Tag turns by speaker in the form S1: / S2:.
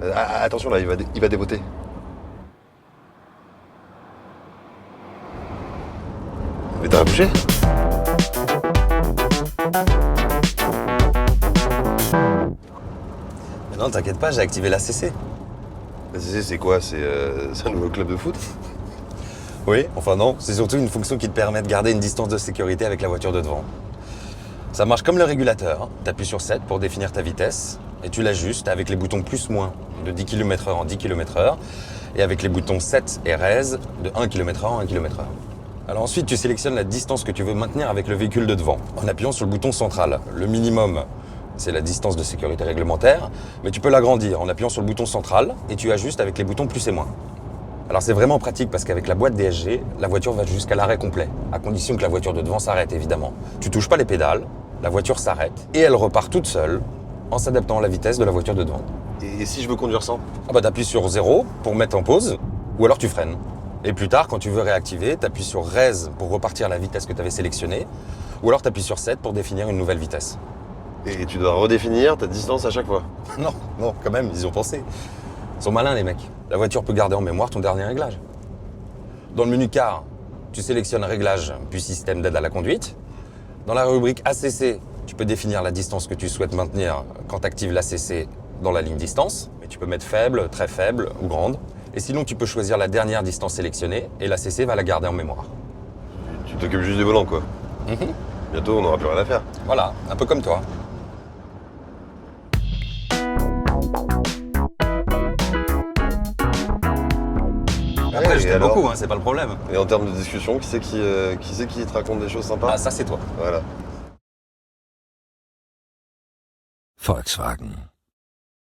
S1: Attention là, il va déboter. Mais t'as bouché?
S2: Mais non, t'inquiète pas, j'ai activé l'ACC.
S1: C'est quoi? C'est un nouveau club de foot?
S2: Oui, enfin non, c'est surtout une fonction qui te permet de garder une distance de sécurité avec la voiture de devant. Ça marche comme le régulateur, hein. T'appuies sur 7 pour définir ta vitesse et tu l'ajustes avec les boutons plus-moins de 10 km/h en 10 km/h et avec les boutons 7 et raise de 1 km/h en 1 km/h. Alors ensuite, tu sélectionnes la distance que tu veux maintenir avec le véhicule de devant en appuyant sur le bouton central. Le minimum, c'est la distance de sécurité réglementaire, mais tu peux l'agrandir en appuyant sur le bouton central et tu ajustes avec les boutons plus et moins. Alors c'est vraiment pratique parce qu'avec la boîte DSG, la voiture va jusqu'à l'arrêt complet, à condition que la voiture de devant s'arrête évidemment. Tu touches pas les pédales, la voiture s'arrête et elle repart toute seule en s'adaptant à la vitesse de la voiture de devant.
S1: Et si je veux conduire sans?
S2: Ah bah t'appuies sur 0 pour mettre en pause ou alors tu freines. Et plus tard, quand tu veux réactiver, t'appuies sur raise pour repartir à la vitesse que tu avais sélectionnée ou alors t'appuies sur 7 pour définir une nouvelle vitesse.
S1: Et tu dois redéfinir ta distance à chaque fois?
S2: Non, non, quand même, ils y ont pensé. Ils sont malins les mecs. La voiture peut garder en mémoire ton dernier réglage. Dans le menu car, tu sélectionnes réglage puis système d'aide à la conduite. Dans la rubrique ACC, tu peux définir la distance que tu souhaites maintenir quand tu actives l'ACC dans la ligne distance. Mais tu peux mettre faible, très faible ou grande. Et sinon, tu peux choisir la dernière distance sélectionnée et l'ACC va la garder en mémoire.
S1: Tu t'occupes juste du volant quoi. Bientôt on n'aura plus rien à faire.
S2: Voilà, un peu comme toi. Après,
S1: Ouais,
S2: je
S1: et
S2: t'aime
S1: alors
S2: beaucoup, hein, c'est pas le problème.
S1: Et en termes de discussion, qui c'est qui te raconte des choses sympas?
S2: Ah, ça c'est toi.
S1: Voilà.
S3: Volkswagen.